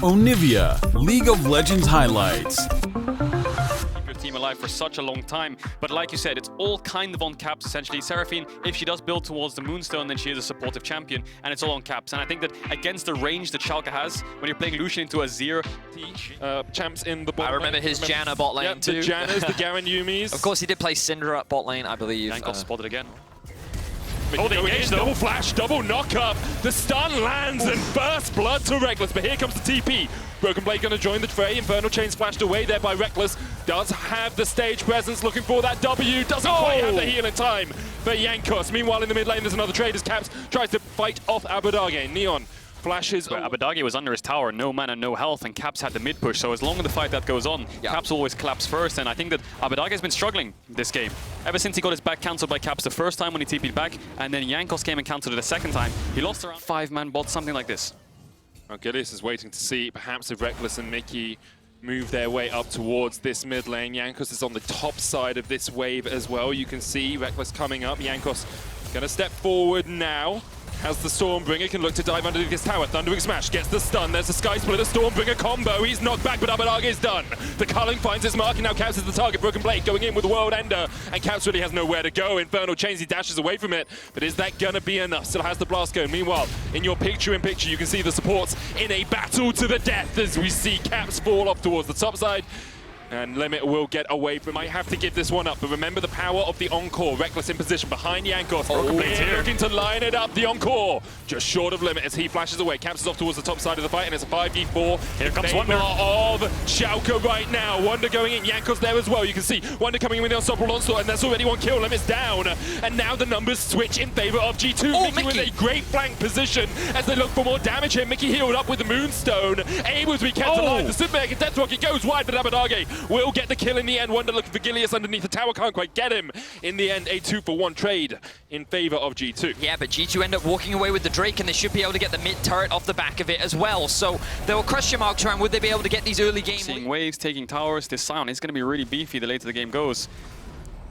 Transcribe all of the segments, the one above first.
Onivia, League of Legends highlights. Keep your team alive for such a long time, but like you said, it's all kind of on caps essentially. Seraphine, if she does build towards the Moonstone, then she is a supportive champion, and it's all on caps. And I think that against the range that Schalke has, when you're playing Lucian into a Zero, champs in the bot I remember his Janna bot lane too. The Jannas, the Garen Yumis. Of course, he did play Syndra at bot lane, I believe. Yankos spotted again. Oh, they engage, double flash, double knock up. The stun lands and first blood to Reckless, but here comes the TP. Broken Blade going to join the fray. Infernal Chains flashed away there by Reckless. Does have the stage presence, looking for that W. Doesn't quite have the heal in time for Yankos. Meanwhile, in the mid lane, there's another trade as Caps tries to fight off Abadage. Neon flashes. Abadage was under his tower, no mana, no health, and Caps had the mid push. So as long as the fight that goes on, Caps always collapse first. And I think that Abadage has been struggling this game. Ever since he got his back cancelled by Caps the first time when he TP'd back, and then Yankos came and cancelled it the second time. He lost around 5-man bot, something like this. Gilius is waiting to see perhaps if Reckless and Mickey move their way up towards this mid lane. Yankos is on the top side of this wave as well. You can see Reckless coming up. Yankos going to step forward now. As the Stormbringer can look to dive underneath this tower. Thundering Smash gets the stun. There's a Sky Splitter Stormbringer combo. He's knocked back, but Abadage is done. The Culling finds his mark, and now Caps is the target. Broken Blade going in with the World Ender, and Caps really has nowhere to go. Infernal Chains, he dashes away from it, but is that gonna be enough? Still has the Blast Cone. Meanwhile, in your picture-in-picture, you can see the supports in a battle to the death as we see Caps fall off towards the top side. And Limit will get away, but might have to give this one up. But remember the power of the Encore. Reckless in position behind Yankos. Looking to line it up. The Encore just short of Limit as he flashes away. Caps is off towards the top side of the fight, and it's a 5v4. Here comes Wonder of Schalke right now. Wonder going in. Yankos there as well. You can see Wonder coming in with the Unstoppable Onslaught, and that's already one kill. Limit's down. And now the numbers switch in favor of G2. Mickey with a great flank position as they look for more damage here. Mickey healed up with the Moonstone. Able to be kept alive. The Super Mega Death Rocket goes wide, but Abadage will get the kill in the end. Wonder looking for Gilius underneath the tower, can't quite get him. In the end, a 2-for-1 trade in favor of G2. Yeah, but G2 end up walking away with the Drake, and they should be able to get the mid turret off the back of it as well. So there were question marks around, would they be able to get these early games? Seeing waves, taking towers, this Sion is going to be really beefy the later the game goes.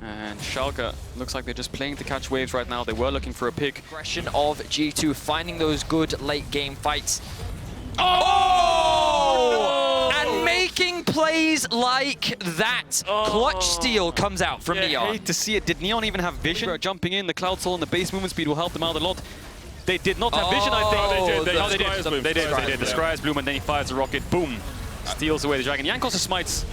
And Schalke looks like they're just playing to catch waves right now. They were looking for a pick. Progression of G2, finding those good late game fights. And making plays like that. Clutch steal comes out from Neon. I hate to see it. Did Neon even have vision? Jumping in, the Cloud Soul and the base movement speed will help them out a lot. They did not have vision, I think. They did. The Scry's Bloom, and then he fires the rocket. Boom. Steals away the dragon. Yankos' smites.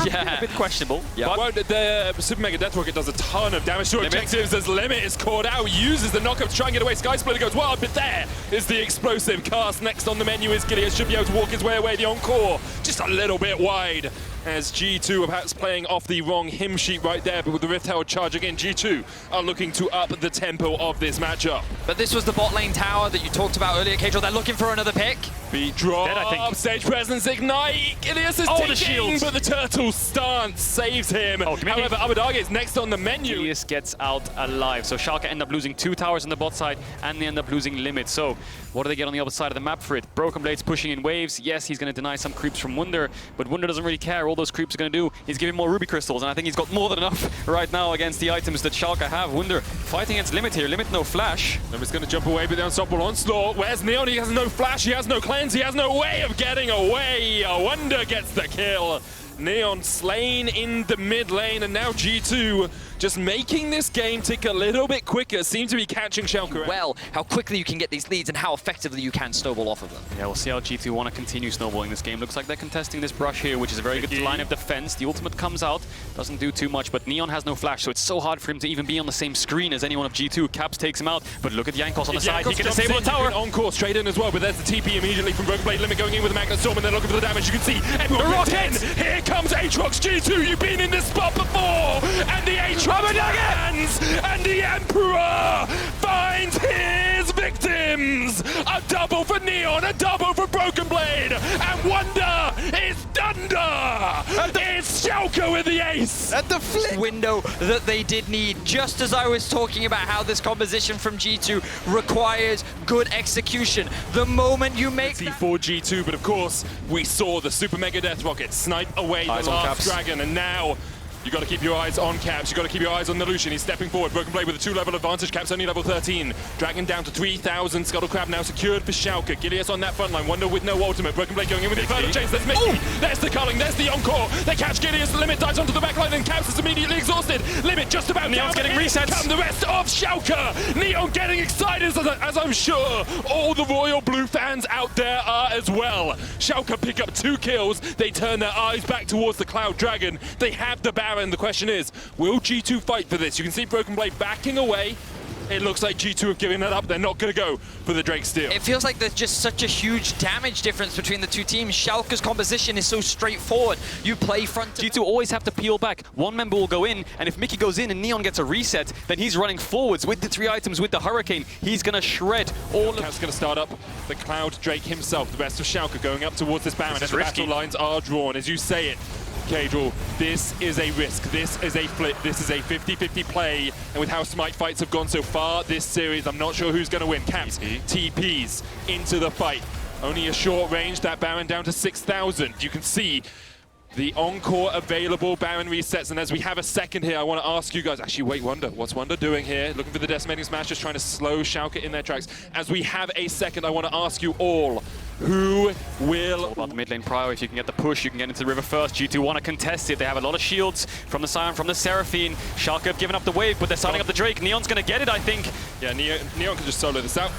Yeah, a bit questionable. Yeah. But the Super Mega Death Rocket does a ton of damage to objectives as Limit is caught out, uses the knockup to try and get away. Sky Splitter goes wild, but there is the explosive cast. Next on the menu is Gilius, should be able to walk his way away. The Encore just a little bit wide as G2 are perhaps playing off the wrong hymn sheet right there, but with the Rift Herald charge again, G2 are looking to up the tempo of this matchup. But this was the bot lane tower that you talked about earlier, Kajal. They're looking for another pick. Beat drop, dead, I think. Stage presence, ignite. Gilius is the shield, but the turtle stance saves him. However, Abadage is next on the menu. Gilius gets out alive. So Schalke end up losing 2 towers on the bot side, and they end up losing Limit. So what do they get on the other side of the map for it? Broken Blade's pushing in waves. Yes, he's going to deny some creeps from Wunder, but Wunder doesn't really care. All those creeps are going to do is give him more Ruby Crystals, and I think he's got more than enough right now against the items that Schalke have. Wunder fighting against Limit here. Limit no flash. Limit's going to jump away with the Unstoppable Onslaught. Where's Neon? He has no flash, he has no cleanse, he has no way of getting away. Wunder gets the kill. Neon slain in the mid lane, and now G2 just making this game tick a little bit quicker. Seem to be catching Schalke. Well, how quickly you can get these leads and how effectively you can snowball off of them. Yeah, we'll see how G2 want to continue snowballing this game. Looks like they're contesting this brush here, which is a very good line of defense. The ultimate comes out, doesn't do too much, but Neon has no flash, so it's so hard for him to even be on the same screen as anyone of G2. Caps takes him out, but look at Yankos on the side. He can disable the tower. Encore straight in as well, but there's the TP immediately from Broken Blade. Limit going in with the Magnet Storm, and they're looking for the damage. You can see everyone gets in. Here comes Aatrox. G2, you've been in this spot before, and the Aatrox lands, and the Emperor finds his victims. A double for Neon, a double for Broken Blade, and Wonder is thunder. It's Schalke with the ace. At the flip window that they did need, just as I was talking about how this composition from G2 requires good execution. The moment you make for G2, but of course we saw the Super Mega Death Rocket snipe away the last dragon, and now You got to keep your eyes on Caps. You got to keep your eyes on the Lucian. He's stepping forward. Broken Blade with a 2-level advantage. Caps only level 13. Dragon down to 3,000. Scuttle Crab now secured for Schalke. Gilius on that front line. Wonder with no ultimate. Broken Blade going in with the Inferno Chains. There's Mickey. There's the culling. There's the encore. They catch Gilius. Limit dives onto the back line, and Caps is immediately exhausted. Limit just about Neon's down. getting resets. Come the rest of Schalke. Neon getting excited, as I'm sure all the Royal Blue fans out there are as well. Schalke pick up 2 kills. They turn their eyes back towards the Cloud Dragon. They have the Baron. The question is, will G2 fight for this? You can see Broken Blade backing away. It looks like G2 have given that up. They're not going to go for the Drake Steel. It feels like there's just such a huge damage difference between the two teams. Schalke's composition is so straightforward. You play front to... G2 always have to peel back. One member will go in, and if Mickey goes in and Neon gets a reset, then he's running forwards with the 3 items, with the Hurricane. He's going to shred all of... Cap's going to start up the Cloud Drake himself. The rest of Schalke going up towards this Baron as the risky. battle lines are drawn. As you say it, Cadrel, this is a risk, this is a flip, this is a 50-50 play, and with how Smite fights have gone so far this series, I'm not sure who's going to win. Caps, TPs into the fight. Only a short range, that Baron down to 6,000. You can see the encore available Baron resets, and as we have a second here, I want to ask you guys, actually wait, Wonder, what's Wonder doing here? Looking for the Decimating Smash, just trying to slow Schalke in their tracks. As we have a second, I want to ask you all, who will... All about the mid lane prio. If you can get the push, you can get into the river first. G2 want to contest it. They have a lot of shields from the Scion, from the Seraphine. Schalke have given up the wave, but they're starting up the Drake. Neon's going to get it, I think. Yeah, Neon can just solo this out.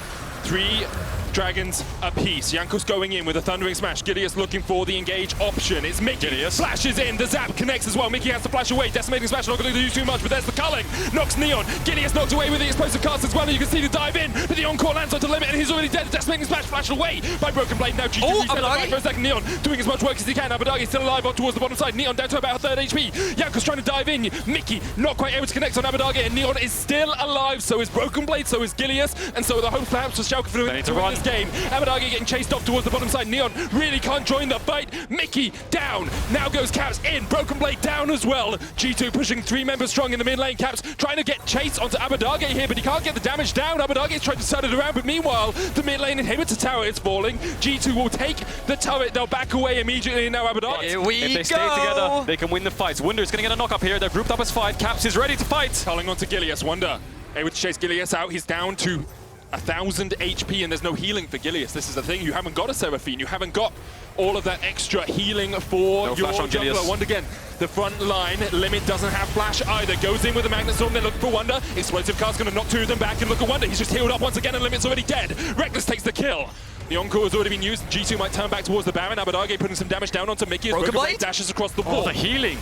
3 dragons apiece. Jankos going in with a Thundering Smash. Gilius looking for the engage option. It's Mickey. Gilius flashes in. The zap connects as well. Mickey has to flash away. Decimating Smash not going to do too much, but there's the culling. Knocks Neon. Gilius knocked away with the explosive cast as well. And you can see the dive in, but the encore lands onto Limit, and he's already dead. Decimating Smash flashed away by Broken Blade. Now G2 reset right for a second. Neon doing as much work as he can. Abadagi still alive on towards the bottom side. Neon down to about 3rd HP. Jankos trying to dive in. Mickey not quite able to connect on Abadagi, and Neon is still alive. So is Broken Blade, so is Gilius, and so are the hopes perhaps for Schalke for need to win run this game. Abadagi getting chased off towards the bottom side. Neon really can't join the fight. Mickey down. Now goes Caps in. Broken Blade down as well. G2 pushing 3 members strong in the mid lane. Caps trying to get chased onto Abadagi here, but he can't get the damage down. Abadagi's trying to turn it around, but meanwhile, the mid lane inhibitor tower is falling. G2 will take the turret. They'll back away immediately, and now Abadagi. Here we If they go. stay together, they can win the fights. Wonder's going to get a knock up here. They're grouped up as 5. Caps is ready to fight. Calling onto Gilius. Wonder able to chase Gilius out. He's down to 1,000 HP, and there's no healing for Gilius. This is the thing. You haven't got a Seraphine. You haven't got all of that extra healing for your jungler. Wonder again. The front line, Limit doesn't have flash either. Goes in with the Magnet Storm. They're looking for Wonder. Explosive Cast going to knock 2 of them back, and look at Wonder. He's just healed up once again, and Limit's already dead. Reckless takes the kill. The encore has already been used. G2 might turn back towards the Baron. Abadagi putting some damage down onto Mickey as Broken Blade dashes across the wall. The healing.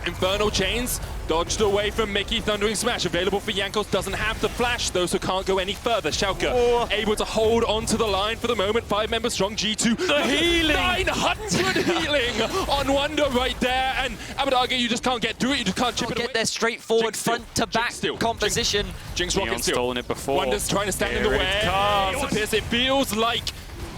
Infernal Chains dodged away from Mickey. Thundering Smash available for Jankos. Doesn't have the flash, though, so can't go any further. Schalke able to hold on to the line for the moment. 5 members strong. G2. The healing! 900 healing on Wonder right there. And Abadagi, you just can't get through it. You just can't chip it away. Get their straightforward front-to-back composition. Jinx Rocket Neon's Steel. stolen it before. Wonder's trying to stand in the Here way. it comes. It feels like...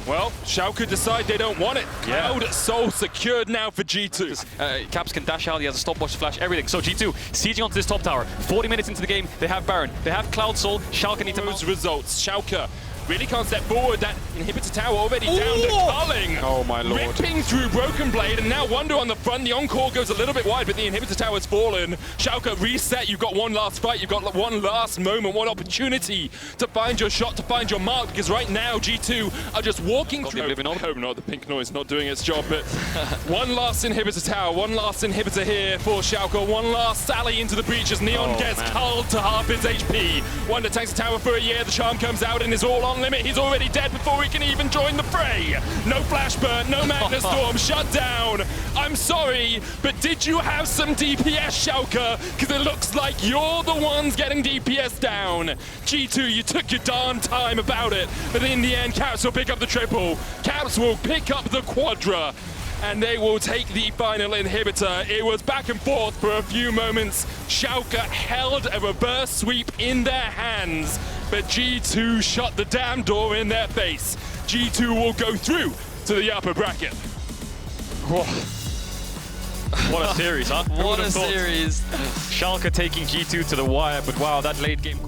Well, Schalke decide they don't want it. Cloud Soul secured now for G2. Caps can dash out, he has a stopwatch, flash, everything. So G2 sieging onto this top tower. 40 minutes into the game, they have Baron, they have Cloud Soul. Schalke need to Those results. Schalke really can't step forward. That inhibitor tower already down to culling. Oh my lord. Ripping through Broken Blade, and now Wonder on the front. The encore goes a little bit wide, but the inhibitor tower's fallen. Schalke reset. You've got one last fight. You've got one last moment, one opportunity to find your shot, to find your mark, because right now G2 are just walking through. I hope not. The pink noise not doing its job, but one last inhibitor tower, one last inhibitor here for Schalke, one last sally into the breach as Neon gets culled to half his HP. Wonder tanks the tower for a year. The charm comes out and is all on limit. He's already dead before he can even join the fray. No flash burn, no Magnet Storm, shut down. I'm sorry, but did you have some DPS, Schalke? Because it looks like you're the ones getting DPS down. G2, you took your darn time about it, but in the end, Caps will pick up the triple. Caps will pick up the quadra, and they will take the final inhibitor. It was back and forth for a few moments. Schalke held a reverse sweep in their hands, but G2 shut the damn door in their face. G2 will go through to the upper bracket. What a series, huh? What a series. Schalke taking G2 to the wire, but wow, that late game...